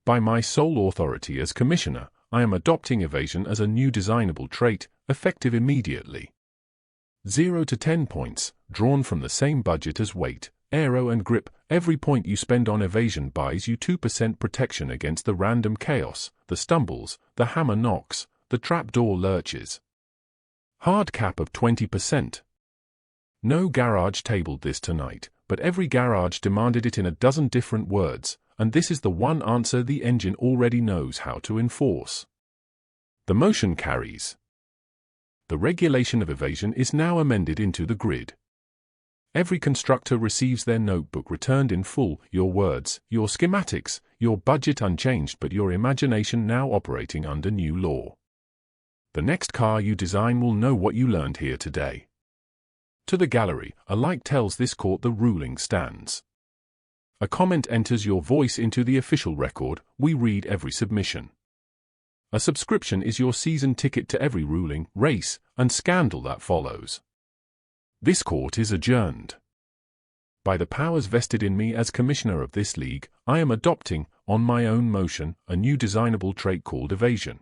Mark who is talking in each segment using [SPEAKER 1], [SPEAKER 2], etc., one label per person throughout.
[SPEAKER 1] By my sole authority as Commissioner, I am adopting evasion as a new designable trait, effective immediately. 0 to 10 points, drawn from the same budget as weight, aero and grip. Every point you spend on evasion buys you 2% protection against the random chaos, the stumbles, the hammer knocks, the trapdoor lurches. Hard cap of 20%. No garage tabled this tonight, but every garage demanded it in a dozen different words, and this is the one answer the engine already knows how to enforce. The motion carries. The regulation of evasion is now amended into the grid. Every constructor receives their notebook returned in full, your words, your schematics, your budget unchanged, but your imagination now operating under new law. The next car you design will know what you learned here today. To the gallery, a light tells this court the ruling stands. A comment enters your voice into the official record, we read every submission. A subscription is your season ticket to every ruling, race, and scandal that follows. This court is adjourned. By the powers vested in me as Commissioner of this league, I am adopting, on my own motion, a new designable trait called evasion.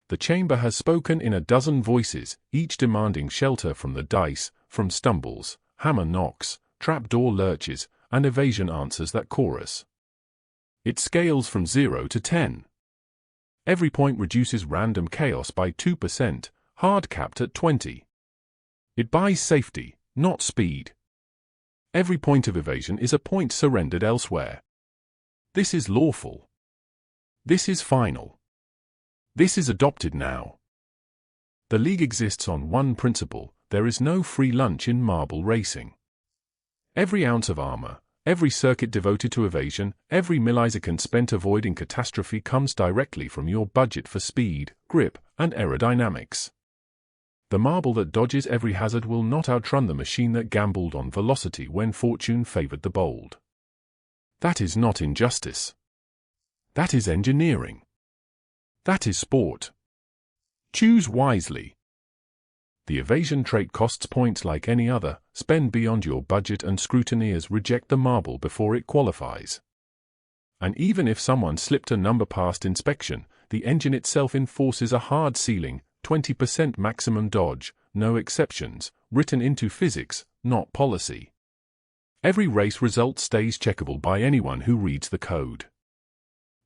[SPEAKER 1] The chamber has spoken in a dozen voices, each demanding shelter from the dice, from stumbles, hammer knocks, trapdoor lurches, and evasion answers that chorus. It scales from 0 to 10. Every point reduces random chaos by 2%, hard capped at 20. It buys safety, not speed. Every point of evasion is a point surrendered elsewhere. This is lawful. This is final. This is adopted now. The league exists on one principle: there is no free lunch in marble racing. Every ounce of armor, every circuit devoted to evasion, every millisecond spent avoiding catastrophe comes directly from your budget for speed, grip, and aerodynamics. The marble that dodges every hazard will not outrun the machine that gambled on velocity when fortune favored the bold. That is not injustice. That is engineering. That is sport. Choose wisely. The evasion trait costs points like any other. Spend beyond your budget and scrutineers reject the marble before it qualifies. And even if someone slipped a number past inspection, the engine itself enforces a hard ceiling, 20% maximum dodge, no exceptions, written into physics, not policy. Every race result stays checkable by anyone who reads the code.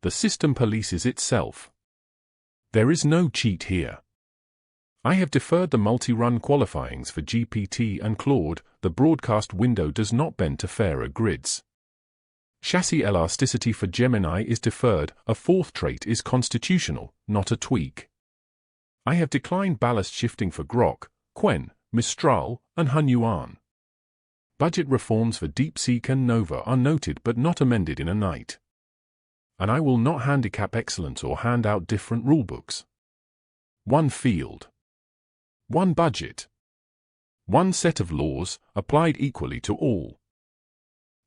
[SPEAKER 1] The system polices itself. There is no cheat here. I have deferred the multi-run qualifyings for GPT and Claude. The broadcast window does not bend to fairer grids. Chassis elasticity for Gemini is deferred. A fourth trait is constitutional, not a tweak. I have declined ballast shifting for Grok, Quen, Mistral, and Hunyuan. Budget reforms for DeepSeek and Nova are noted but not amended in a night. And I will not handicap excellence or hand out different rulebooks. One field. One budget. One set of laws, applied equally to all.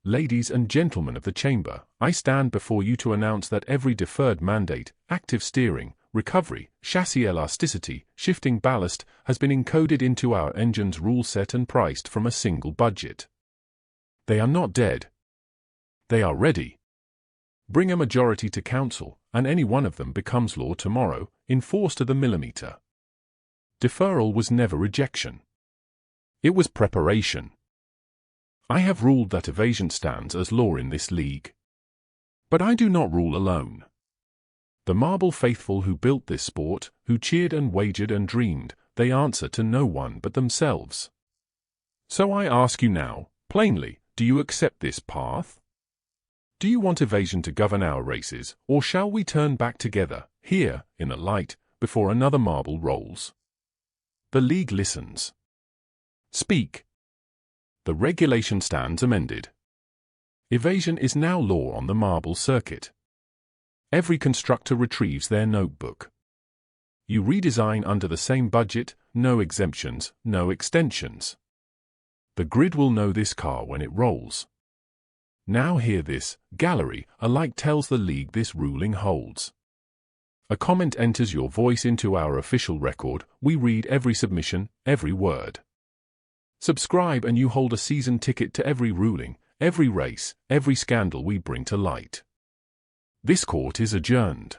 [SPEAKER 1] Ladies and gentlemen of the chamber, I stand before you to announce that every deferred mandate, active steering, recovery, chassis elasticity, shifting ballast, has been encoded into our engine's rule set and priced from a single budget. They are not dead. They are ready. Bring a majority to council, and any one of them becomes law tomorrow, enforced to the millimeter. Deferral was never rejection. It was preparation. I have ruled that evasion stands as law in this league. But I do not rule alone. The marble faithful who built this sport, who cheered and wagered and dreamed, they answer to no one but themselves. So I ask you now, plainly, do you accept this path? Do you want evasion to govern our races, or shall we turn back together, here, in the light, before another marble rolls? The league listens. Speak. The regulation stands amended. Evasion is now law on the marble circuit. Every constructor retrieves their notebook. You redesign under the same budget, no exemptions, no extensions. The grid will know this car when it rolls. Now hear this, gallery, a light tells the league this ruling holds. A comment enters your voice into our official record, we read every submission, every word. Subscribe and you hold a season ticket to every ruling, every race, every scandal we bring to light. This court is adjourned.